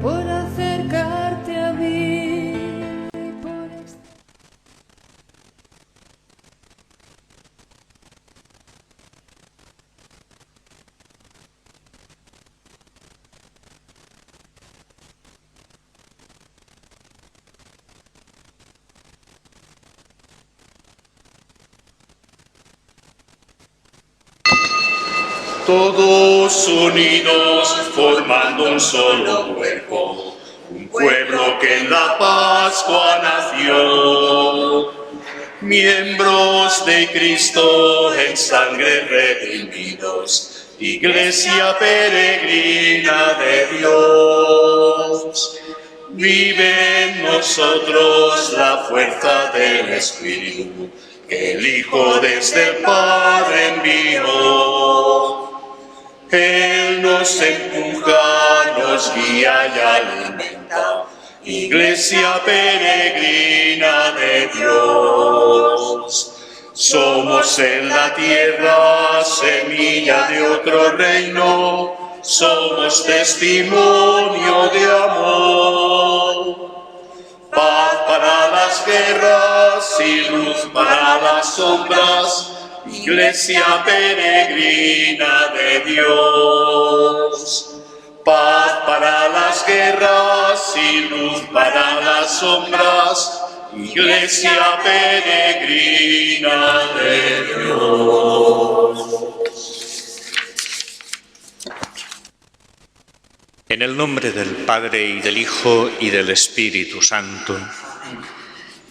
por acercarte a mí, por Todos unidos formando un solo cuerpo, un pueblo que en la Pascua nació. Miembros de Cristo en sangre redimidos, Iglesia peregrina de Dios. Vive en nosotros la fuerza del Espíritu, que el Hijo desde el Padre envió. Él nos empuja, nos guía y alimenta, Iglesia peregrina de Dios. Somos en la tierra semilla de otro reino, somos testimonio de amor. Paz para las guerras y luz para las sombras, Iglesia peregrina de Dios. Paz para las guerras y luz para las sombras, Iglesia peregrina de Dios. En el nombre del Padre y del Hijo y del Espíritu Santo,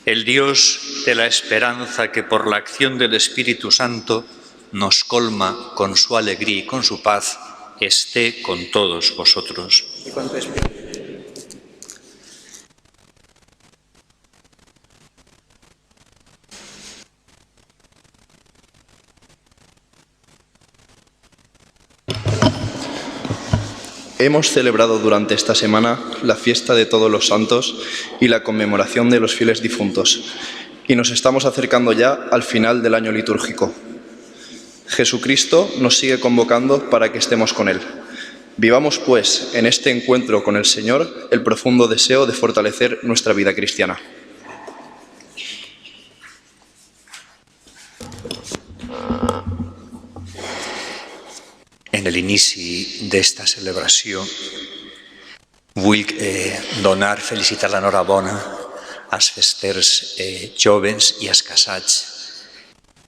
el Dios de la esperanza que por la acción del Espíritu Santo nos colma con su alegría y con su paz, esté con todos vosotros. Y con tu espíritu. Hemos celebrado durante esta semana la fiesta de Todos los Santos y la conmemoración de los fieles difuntos, y nos estamos acercando ya al final del año litúrgico. Jesucristo nos sigue convocando para que estemos con Él. Vivamos, pues, en este encuentro con el Señor el profundo deseo de fortalecer nuestra vida cristiana. En el inici d'esta celebració vull donar, felicitar l'enhorabona als festers jovens i als casats.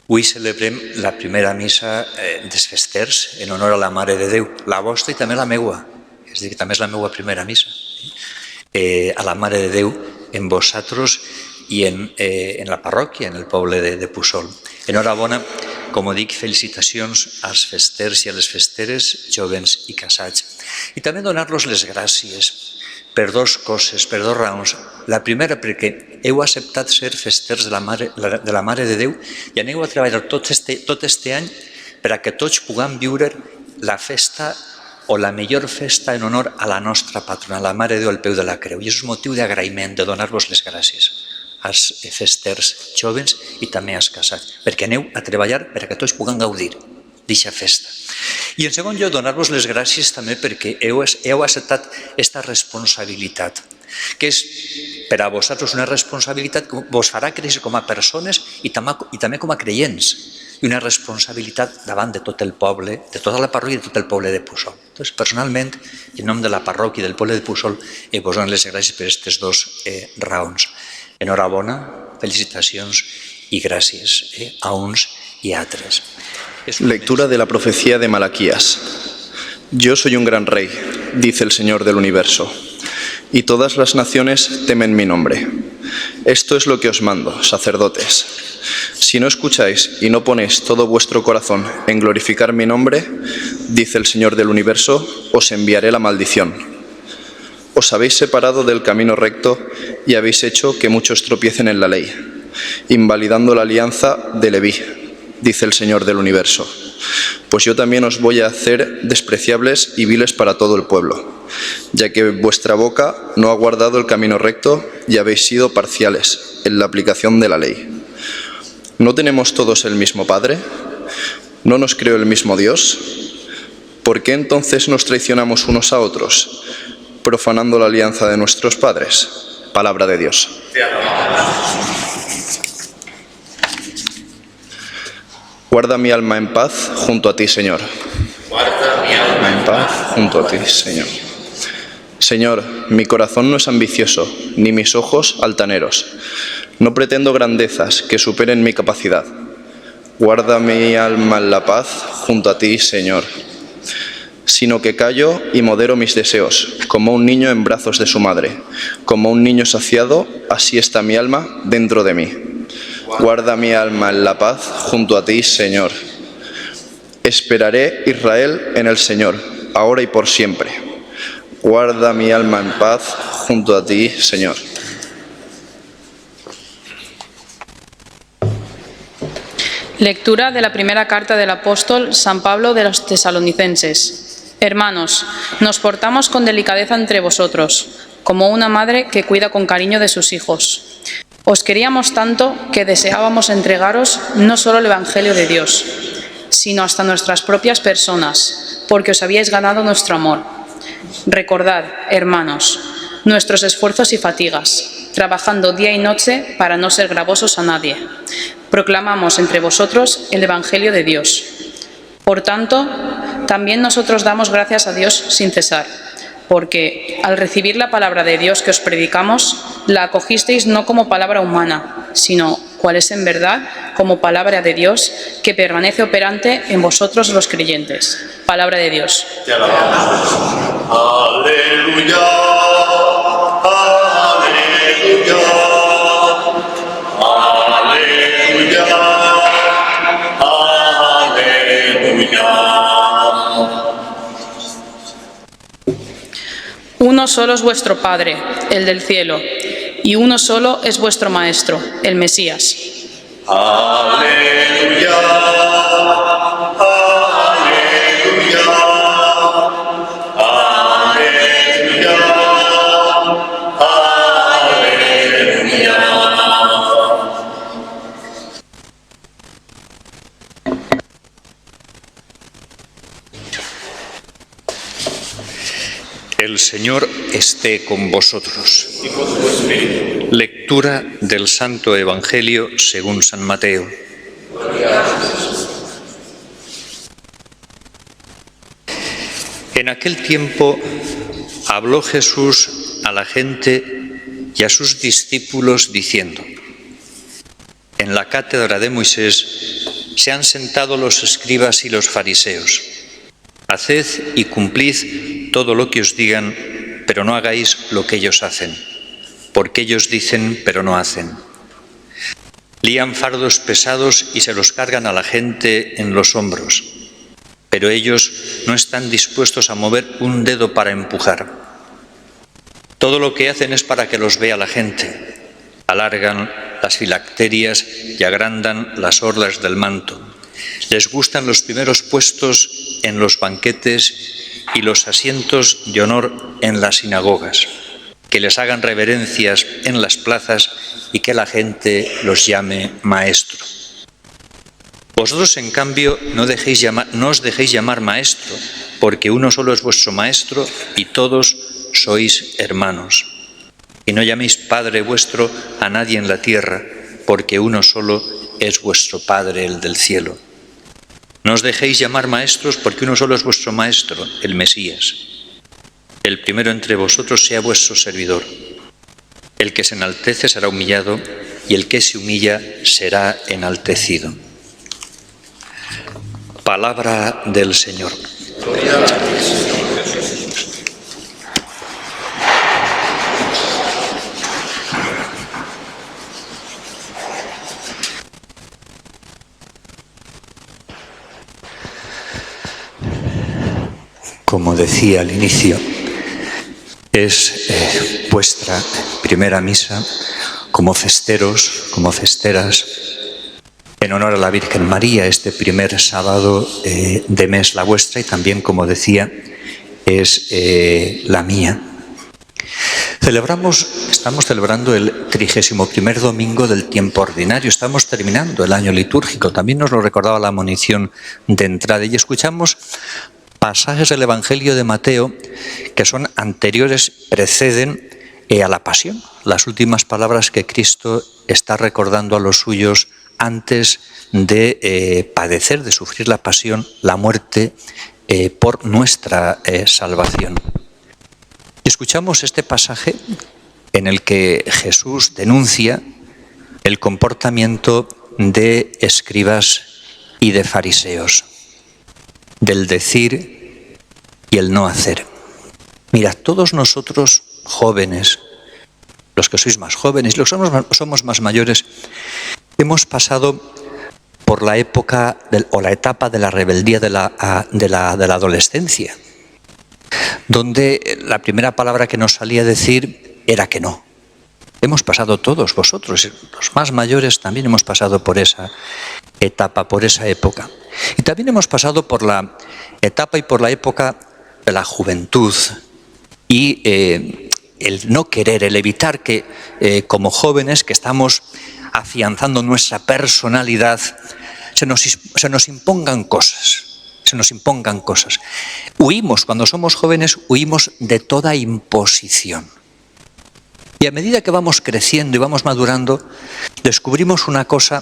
Avui celebrem la primera missa dels festers en honor a la Mare de Déu, la vostra i també la meua, és a dir, que també és la meua primera missa, a la Mare de Déu en vosaltres i en la parròquia, en el poble de Puçol. Enhorabona, com dic, felicitacions als festers i a les festeres, jovens i casats. I també donar-los les gràcies per dues coses, per dues raons. La primera, perquè heu acceptat ser festers de la Mare de Déu i aneu a treballar tot este any per a que tots puguem viure la festa o la millor festa en honor a la nostra patrona, la Mare de Déu al peu de la creu. I és un motiu d'agraïment, de donar-vos les gràcies als festers jovens i també als casats, perquè aneu a treballar per a que tots puguem gaudir d'aquesta festa. I en segon lloc, donar-vos les gràcies també perquè heu acceptat aquesta responsabilitat, que és per a vosaltres una responsabilitat que vos farà créixer com a persones i també com a creients, i una responsabilitat davant de tot el poble, de tota la parròquia i de tot el poble de Puçol. Doncs, personalment, en nom de la parròquia i del poble de Puçol, vos dono les gràcies per aquestes dues raons. Enhorabona, felicitacions y gracias a uns y a altres. Lectura de la profecía de Malaquías. Yo soy un gran rey, dice el Señor del universo, y todas las naciones temen mi nombre. Esto es lo que os mando, sacerdotes. Si no escucháis y no ponéis todo vuestro corazón en glorificar mi nombre, dice el Señor del universo, os enviaré la maldición. Os habéis separado del camino recto y habéis hecho que muchos tropiecen en la ley, invalidando la alianza de Leví, dice el Señor del universo. Pues yo también os voy a hacer despreciables y viles para todo el pueblo, ya que vuestra boca no ha guardado el camino recto y habéis sido parciales en la aplicación de la ley. ¿No tenemos todos el mismo Padre? ¿No nos creó el mismo Dios? ¿Por qué entonces nos traicionamos unos a otros? profanando la alianza de nuestros padres. Palabra de Dios. Te alabamos. Guarda mi alma en paz junto a ti, Señor. Guarda mi alma En paz junto a ti, Señor. Señor, mi corazón no es ambicioso, ni mis ojos altaneros. No pretendo grandezas que superen mi capacidad. Guarda mi alma en la paz junto a ti, Señor. Sino que callo y modero mis deseos, como un niño en brazos de su madre. Como un niño saciado, así está mi alma dentro de mí. Guarda mi alma en la paz junto a ti, Señor. Esperaré, Israel, en el Señor, ahora y por siempre. Guarda mi alma en paz junto a ti, Señor. Lectura de la primera carta del apóstol San Pablo de los Tesalonicenses. Hermanos, nos portamos con delicadeza entre vosotros, como una madre que cuida con cariño de sus hijos. Os queríamos tanto que deseábamos entregaros no solo el Evangelio de Dios, sino hasta nuestras propias personas, porque os habíais ganado nuestro amor. Recordad, hermanos, nuestros esfuerzos y fatigas, trabajando día y noche para no ser gravosos a nadie. Proclamamos entre vosotros el Evangelio de Dios. Por tanto, también nosotros damos gracias a Dios sin cesar, porque al recibir la palabra de Dios que os predicamos, la acogisteis no como palabra humana, sino, cual es en verdad, como palabra de Dios, que permanece operante en vosotros los creyentes. Palabra de Dios. Te alabamos. Aleluya. Aleluya. Aleluya. Aleluya. Uno solo es vuestro Padre, el del cielo, y uno solo es vuestro Maestro, el Mesías. Aleluya. Aleluya. Aleluya. Aleluya. El Señor esté con vosotros. Y con tu espíritu. Lectura del Santo Evangelio según San Mateo. En aquel tiempo habló Jesús a la gente y a sus discípulos diciendo: en la cátedra de Moisés se han sentado los escribas y los fariseos. Haced y cumplid todo lo que os digan, pero no hagáis lo que ellos hacen, porque ellos dicen, pero no hacen. Lían fardos pesados y se los cargan a la gente en los hombros, pero ellos no están dispuestos a mover un dedo para empujar. Todo lo que hacen es para que los vea la gente. Alargan las filacterias y agrandan las orlas del manto. Les gustan los primeros puestos en los banquetes y los asientos de honor en las sinagogas, que les hagan reverencias en las plazas y que la gente los llame maestro. Vosotros, en cambio, no os dejéis llamar maestro, porque uno solo es vuestro maestro y todos sois hermanos. Y no llaméis Padre vuestro a nadie en la tierra, porque uno solo es vuestro Padre, el del cielo. No os dejéis llamar maestros, porque uno solo es vuestro Maestro, el Mesías. El primero entre vosotros sea vuestro servidor. El que se enaltece será humillado, y el que se humilla será enaltecido. Palabra del Señor. Como decía al inicio, es vuestra primera misa como festeros, como festeras, en honor a la Virgen María, este primer sábado de mes, la vuestra, y también, como decía, es la mía. Estamos celebrando el 31º domingo del tiempo ordinario, estamos terminando el año litúrgico, también nos lo recordaba la monición de entrada, y escuchamos pasajes del Evangelio de Mateo que son anteriores, preceden a la pasión, las últimas palabras que Cristo está recordando a los suyos antes de padecer, de sufrir la pasión, la muerte por nuestra salvación. Y escuchamos este pasaje en el que Jesús denuncia el comportamiento de escribas y de fariseos, del decir y el no hacer. Mirad, todos nosotros jóvenes, los que sois más jóvenes, los que somos más mayores, hemos pasado por la época o la etapa de la rebeldía de la adolescencia, donde la primera palabra que nos salía a decir era que no. Hemos pasado todos, vosotros, los más mayores también hemos pasado por esa etapa, por esa época. Y también hemos pasado por la etapa y por la época de la juventud y el no querer, el evitar que como jóvenes que estamos afianzando nuestra personalidad, se nos impongan cosas. Se nos impongan cosas. Huimos, cuando somos jóvenes, huimos de toda imposición. Y a medida que vamos creciendo y vamos madurando, descubrimos una cosa,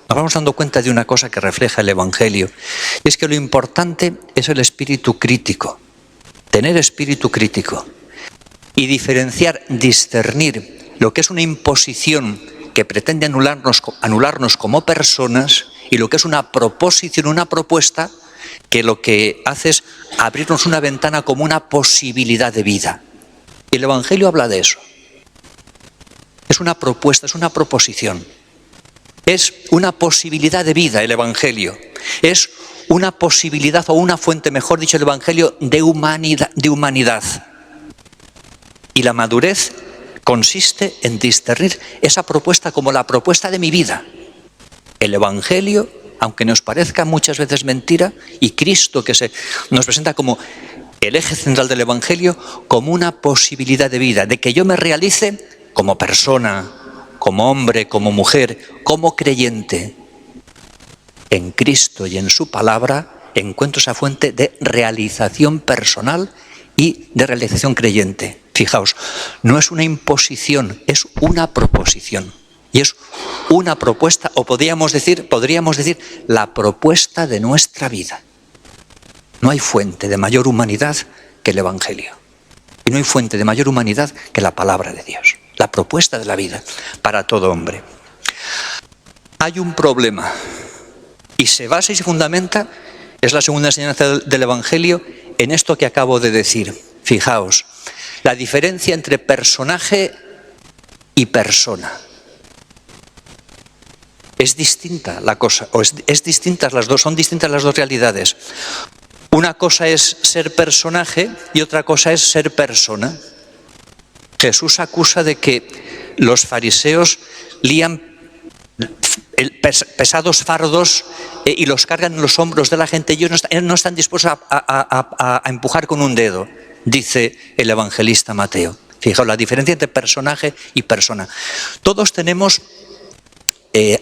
nos vamos dando cuenta de una cosa que refleja el Evangelio. Y es que lo importante es el espíritu crítico, tener espíritu crítico y diferenciar, discernir lo que es una imposición que pretende anularnos como personas y lo que es una proposición, una propuesta que lo que hace es abrirnos una ventana como una posibilidad de vida. Y el Evangelio habla de eso. Es una propuesta, es una proposición. Es una posibilidad de vida el Evangelio. Es una posibilidad o una fuente, mejor dicho, el Evangelio de humanidad. Y la madurez consiste en discernir esa propuesta como la propuesta de mi vida. El Evangelio, aunque nos parezca muchas veces mentira, y Cristo que nos presenta como el eje central del Evangelio, como una posibilidad de vida, de que yo me realice como persona, como hombre, como mujer, como creyente. En Cristo y en su palabra encuentro esa fuente de realización personal y de realización creyente. Fijaos, no es una imposición, es una proposición. Y es una propuesta, o podríamos decir, la propuesta de nuestra vida. No hay fuente de mayor humanidad que el Evangelio. Y no hay fuente de mayor humanidad que la palabra de Dios. La propuesta de la vida para todo hombre. Hay un problema y se basa y se fundamenta, es la segunda enseñanza del Evangelio, en esto que acabo de decir. Fijaos, la diferencia entre personaje y persona. Es distinta la cosa, son distintas las dos realidades. Una cosa es ser personaje y otra cosa es ser persona. Jesús acusa de que los fariseos lían pesados fardos y los cargan en los hombros de la gente y ellos no están dispuestos a empujar con un dedo, dice el evangelista Mateo. Fijaos, la diferencia entre personaje y persona. Todos tenemos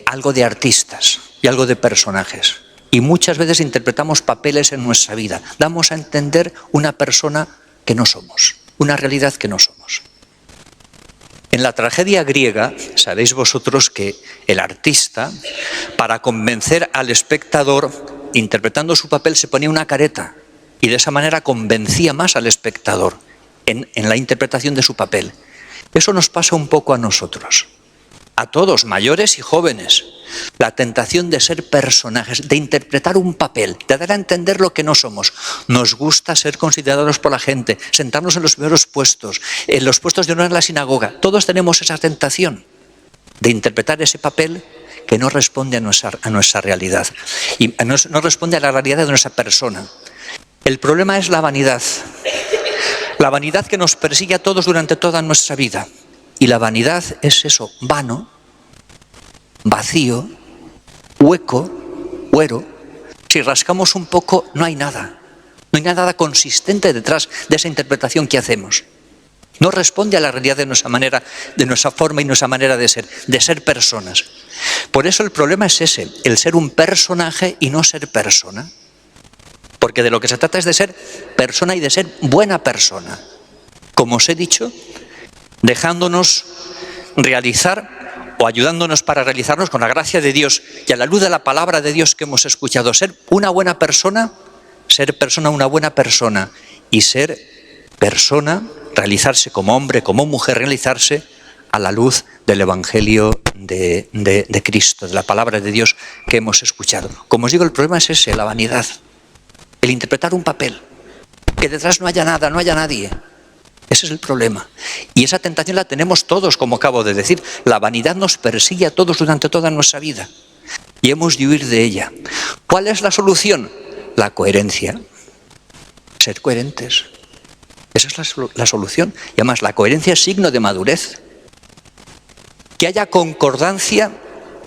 algo de artistas y algo de personajes. Y muchas veces interpretamos papeles en nuestra vida. Damos a entender una persona que no somos, una realidad que no somos. En la tragedia griega, sabéis vosotros que el artista, para convencer al espectador, interpretando su papel, se ponía una careta y de esa manera convencía más al espectador en la interpretación de su papel. Eso nos pasa un poco a nosotros, a todos, mayores y jóvenes. La tentación de ser personajes, de interpretar un papel, de dar a entender lo que no somos. Nos gusta ser considerados por la gente, sentarnos en los primeros puestos, en los puestos de honor en la sinagoga. Todos tenemos esa tentación de interpretar ese papel que no responde a nuestra realidad y no responde a la realidad de nuestra persona. El problema es la vanidad que nos persigue a todos durante toda nuestra vida. Y la vanidad es eso, vano, vacío, hueco, huero. Si rascamos un poco, no hay nada. No hay nada consistente detrás de esa interpretación que hacemos. No responde a la realidad de nuestra manera, de nuestra forma y nuestra manera de ser personas. Por eso el problema es ese, el ser un personaje y no ser persona. Porque de lo que se trata es de ser persona y de ser buena persona. Como os he dicho, dejándonos realizar o ayudándonos para realizarnos con la gracia de Dios y a la luz de la palabra de Dios que hemos escuchado. Ser una buena persona, una buena persona y ser persona, realizarse como hombre, como mujer, realizarse a la luz del Evangelio de Cristo, de la palabra de Dios que hemos escuchado. Como os digo, el problema es ese, la vanidad, el interpretar un papel, que detrás no haya nada, no haya nadie. Ese es el problema. Y esa tentación la tenemos todos, como acabo de decir. La vanidad nos persigue a todos durante toda nuestra vida y hemos de huir de ella. ¿Cuál es la solución? La coherencia. Ser coherentes. Esa es la solución. Y además, la coherencia es signo de madurez. Que haya concordancia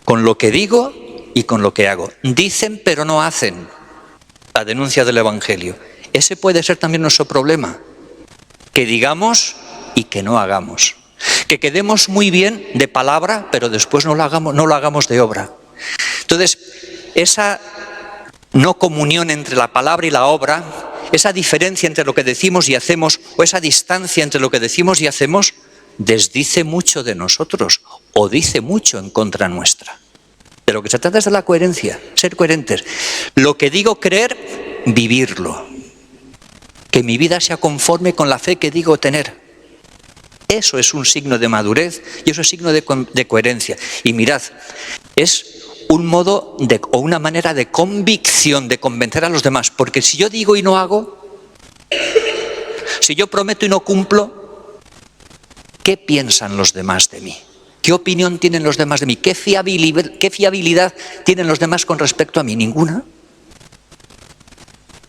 con lo que digo y con lo que hago. Dicen pero no hacen. La denuncia del Evangelio. Ese puede ser también nuestro problema. Que digamos y que no hagamos. Que quedemos muy bien de palabra, pero después no lo hagamos de obra. Entonces, esa no comunión entre la palabra y la obra, esa diferencia entre lo que decimos y hacemos, o esa distancia entre lo que decimos y hacemos, desdice mucho de nosotros, o dice mucho en contra nuestra. De lo que se trata es de la coherencia, ser coherentes. Lo que digo creer, vivirlo. Que mi vida sea conforme con la fe que digo tener. Eso es un signo de madurez y eso es signo de coherencia. Y mirad, es un modo o una manera de convicción, de convencer a los demás. Porque si yo digo y no hago, si yo prometo y no cumplo, ¿qué piensan los demás de mí? ¿Qué opinión tienen los demás de mí? ¿Qué fiabilidad tienen los demás con respecto a mí? Ninguna.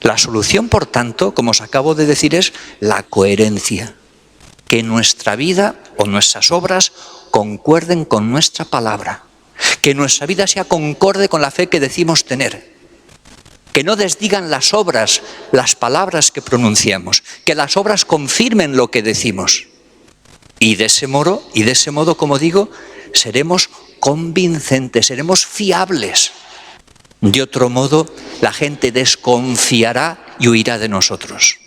La solución, por tanto, como os acabo de decir, es la coherencia. Que nuestra vida o nuestras obras concuerden con nuestra palabra. Que nuestra vida sea concorde con la fe que decimos tener. Que no desdigan las obras, las palabras que pronunciamos. Que las obras confirmen lo que decimos. Y de ese modo, como digo, seremos convincentes, seremos fiables. De otro modo, la gente desconfiará y huirá de nosotros.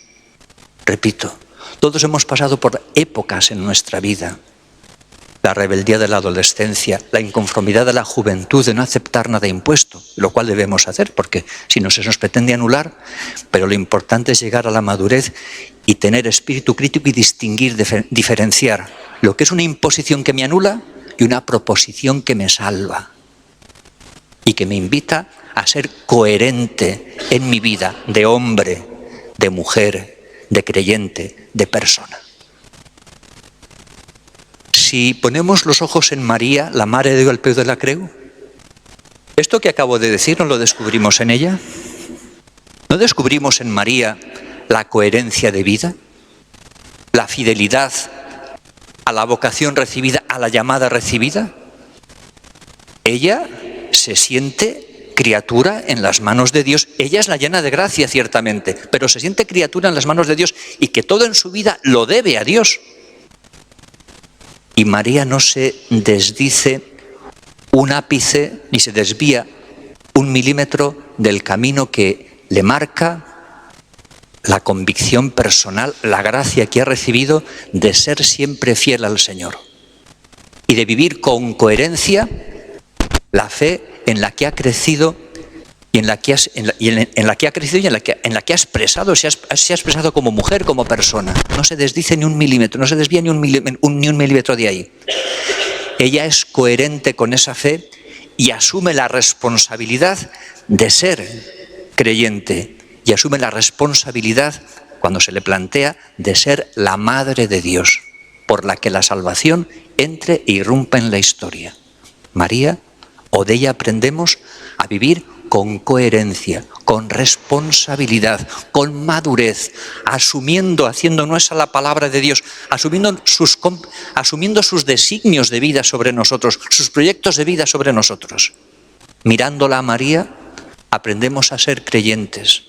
Repito, todos hemos pasado por épocas en nuestra vida. La rebeldía de la adolescencia, la inconformidad de la juventud de no aceptar nada impuesto, lo cual debemos hacer, porque si no se nos pretende anular, pero lo importante es llegar a la madurez y tener espíritu crítico y distinguir, diferenciar lo que es una imposición que me anula y una proposición que me salva y que me invita a ser coherente en mi vida de hombre, de mujer, de creyente, de persona. Si ponemos los ojos en María, la Mare de Dios al peu de la creu, esto que acabo de decir no lo descubrimos en ella. ¿No descubrimos en María la coherencia de vida? ¿La fidelidad a la vocación recibida, a la llamada recibida? Ella se siente criatura en las manos de Dios. Ella es la llena de gracia, ciertamente, pero se siente criatura en las manos de Dios y que todo en su vida lo debe a Dios. Y María no se desdice un ápice ni se desvía un milímetro del camino que le marca la convicción personal, la gracia que ha recibido de ser siempre fiel al Señor y de vivir con coherencia la fe en la que ha crecido y en la que ha expresado, se ha expresado como mujer, como persona. No se desdice ni un milímetro, no se desvía ni un milímetro de ahí. Ella es coherente con esa fe y asume la responsabilidad de ser creyente y asume la responsabilidad, cuando se le plantea, de ser la Madre de Dios, por la que la salvación entre e irrumpa en la historia. María, o de ella aprendemos a vivir con coherencia, con responsabilidad, con madurez, asumiendo, haciendo nuestra la palabra de Dios, asumiendo sus designios de vida sobre nosotros, sus proyectos de vida sobre nosotros. Mirándola a María, aprendemos a ser creyentes,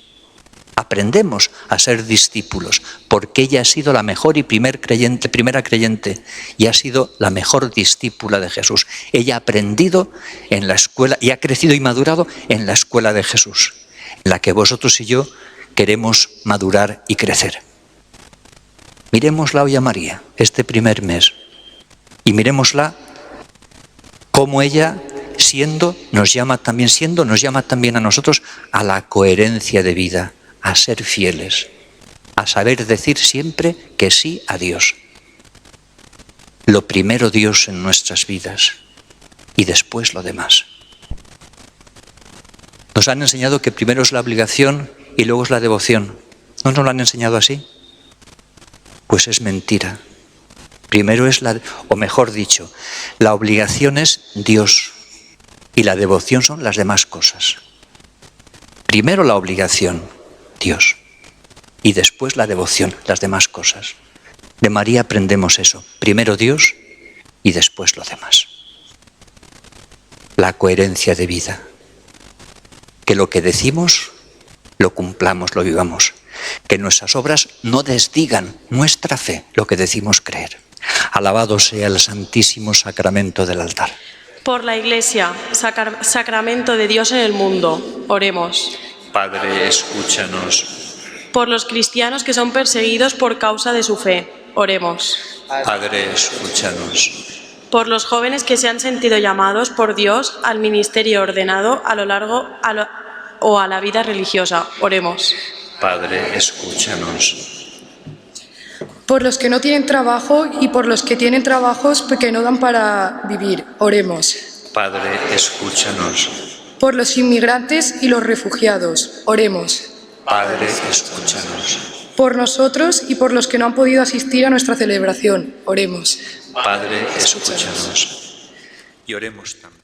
aprendemos a ser discípulos, porque ella ha sido la mejor y primera creyente, y ha sido la mejor discípula de Jesús. Ella ha aprendido en la escuela y ha crecido y madurado en la escuela de Jesús, en la que vosotros y yo queremos madurar y crecer. Miremosla hoy a María, este primer mes, y miremosla cómo ella, nos llama también a nosotros a la coherencia de vida, a ser fieles, a saber decir siempre que sí a Dios. Lo primero Dios en nuestras vidas y después lo demás. Nos han enseñado que primero es la obligación y luego es la devoción. ¿No nos lo han enseñado así? Pues es mentira. Primero es o mejor dicho, la obligación es Dios y la devoción son las demás cosas. Primero la obligación, Dios, y después la devoción, las demás cosas. De María aprendemos eso, primero Dios y después lo demás. La coherencia de vida, que lo que decimos lo cumplamos, lo vivamos, que nuestras obras no desdigan nuestra fe, lo que decimos creer. Alabado sea el Santísimo Sacramento del altar. Por la Iglesia, sacramento de Dios en el mundo, oremos. Padre, escúchanos. Por los cristianos que son perseguidos por causa de su fe, oremos. Padre, escúchanos. Por los jóvenes que se han sentido llamados por Dios al ministerio ordenado a lo largo o a la vida religiosa, oremos. Padre, escúchanos. Por los que no tienen trabajo y por los que tienen trabajos que no dan para vivir, oremos. Padre, escúchanos. Por los inmigrantes y los refugiados, oremos. Padre, escúchanos. Por nosotros y por los que no han podido asistir a nuestra celebración, oremos. Padre, escúchanos. Y oremos también.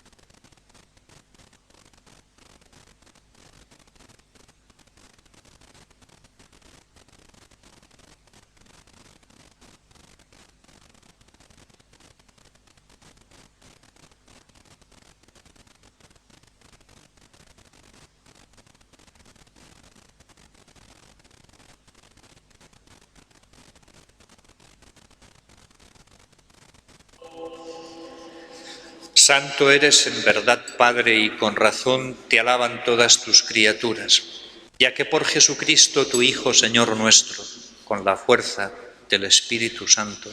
Santo eres en verdad, Padre, y con razón te alaban todas tus criaturas, ya que por Jesucristo, tu Hijo, Señor nuestro, con la fuerza del Espíritu Santo,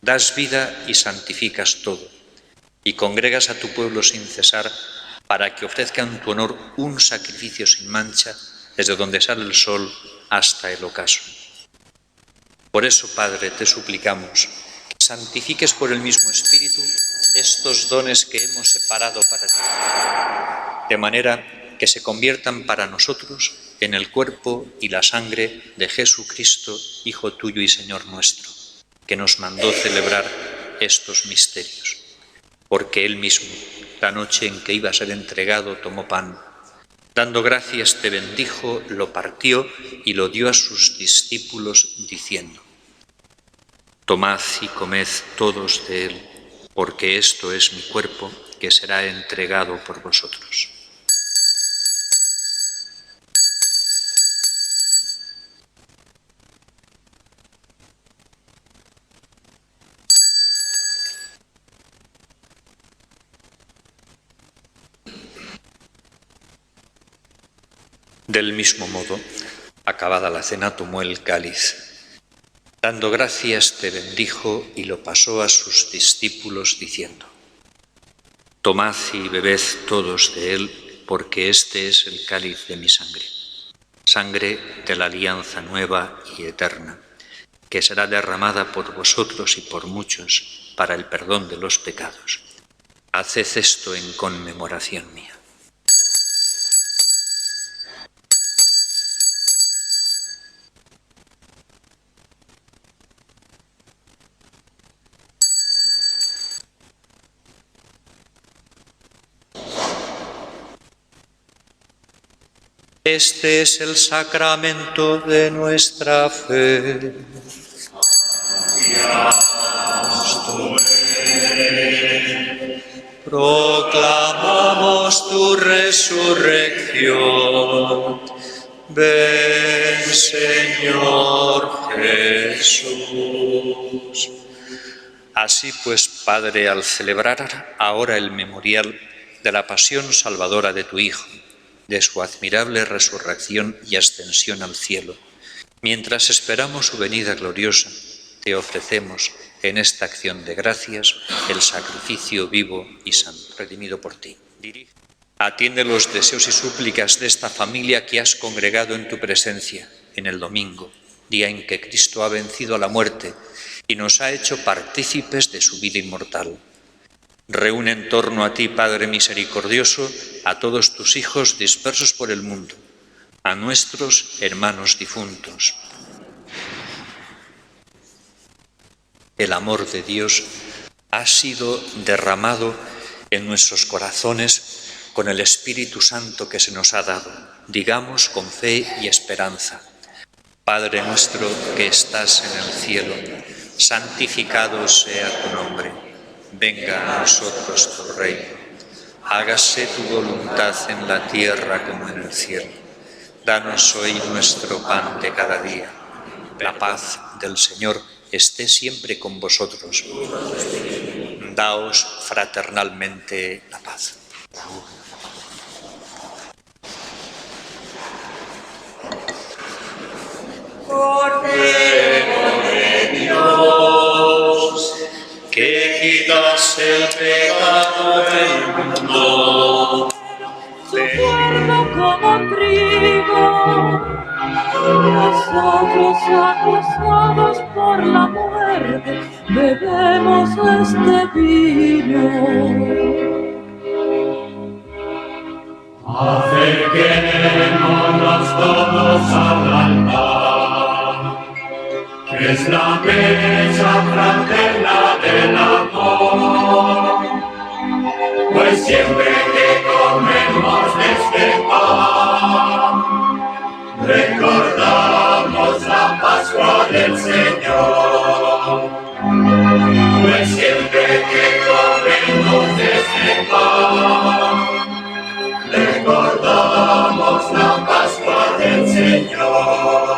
das vida y santificas todo, y congregas a tu pueblo sin cesar, para que ofrezca en tu honor un sacrificio sin mancha, desde donde sale el sol hasta el ocaso. Por eso, Padre, te suplicamos que santifiques por el mismo Espíritu estos dones que hemos separado para ti, de manera que se conviertan para nosotros en el cuerpo y la sangre de Jesucristo, Hijo tuyo y Señor nuestro, que nos mandó celebrar estos misterios. Porque Él mismo, la noche en que iba a ser entregado, tomó pan. Dando gracias te bendijo, lo partió y lo dio a sus discípulos, diciendo: Tomad y comed todos de él, porque esto es mi cuerpo, que será entregado por vosotros. Del mismo modo, acabada la cena, tomó el cáliz. Dando gracias te bendijo y lo pasó a sus discípulos diciendo: Tomad y bebed todos de él, porque este es el cáliz de mi sangre, sangre de la alianza nueva y eterna, que será derramada por vosotros y por muchos para el perdón de los pecados. Haced esto en conmemoración mía. Este es el sacramento de nuestra fe. Proclamamos tu resurrección. Ven, Señor Jesús. Así pues, Padre, al celebrar ahora el memorial de la pasión salvadora de tu Hijo, de su admirable resurrección y ascensión al cielo. Mientras esperamos su venida gloriosa, te ofrecemos en esta acción de gracias el sacrificio vivo y santo, redimido por ti. Atiende los deseos y súplicas de esta familia que has congregado en tu presencia en el domingo, día en que Cristo ha vencido a la muerte y nos ha hecho partícipes de su vida inmortal. Reúne en torno a ti, Padre misericordioso, a todos tus hijos dispersos por el mundo, a nuestros hermanos difuntos. El amor de Dios ha sido derramado en nuestros corazones con el Espíritu Santo que se nos ha dado. Digamos con fe y esperanza: Padre nuestro que estás en el cielo, santificado sea tu nombre. Venga a nosotros tu reino. Hágase tu voluntad en la tierra como en el cielo. Danos hoy nuestro pan de cada día. La paz del Señor esté siempre con vosotros. Daos fraternalmente la paz. Cordero de Dios, que quitas el pecado del mundo. Su cuerpo como trigo, nosotros acusados por la muerte, bebemos este vino. Acerquémonos todos al altar, que es la mesa fraterna del amor. Pues siempre que comemos de este pan, recordamos la Pascua del Señor. Pues siempre que comemos de este pan, recordamos la Pascua del Señor.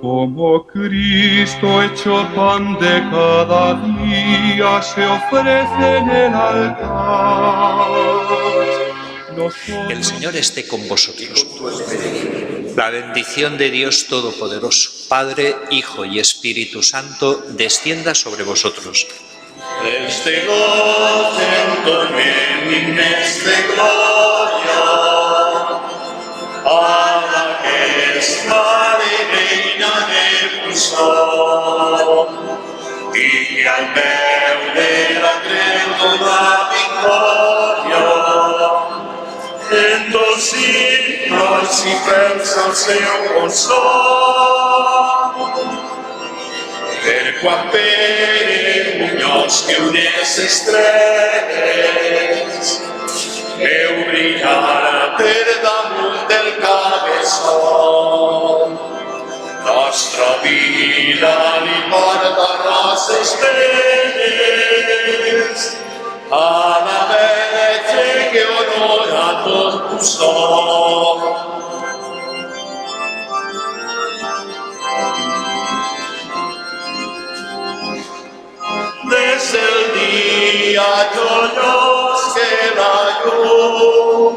Como Cristo hecho pan de cada día se ofrece en el altar. El Señor esté con vosotros. La bendición de Dios Todopoderoso, Padre, Hijo y Espíritu Santo, descienda sobre vosotros. Este gocen también inmensa gloria a la que es Madre y Reina del sol, y que al peu de la creu la victoria, en dos signos y pensa el seu consol. Per quan Pere Muñoz que unes estrelles veu brillar per damunt del cabeçó. Nostra vida li porta roses belles a la Verge que honora tot custó. Desde el día joiós que la llum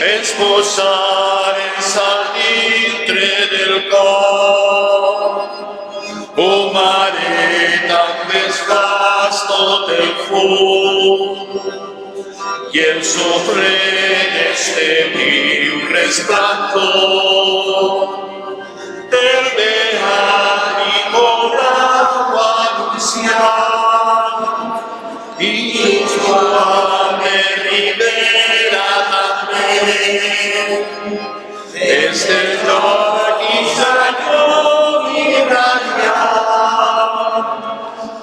ens posaren al dintre del cor, o mare també es fas tot el fum, i el sofrent este viu resplendor del beat i voleu anunciar, i Joan de Ribera també, des del lloc i Senyor i radiant,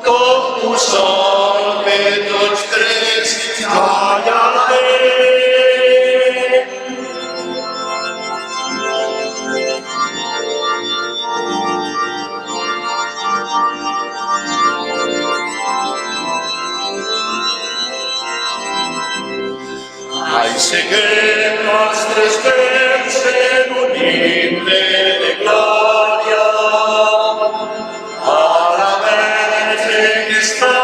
com un sol que tots tres callarem. Ai, seguem nostres veus en un himne de glòria a la Verge que està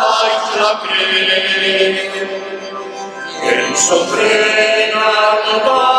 baix la creu, el sofrent Amen.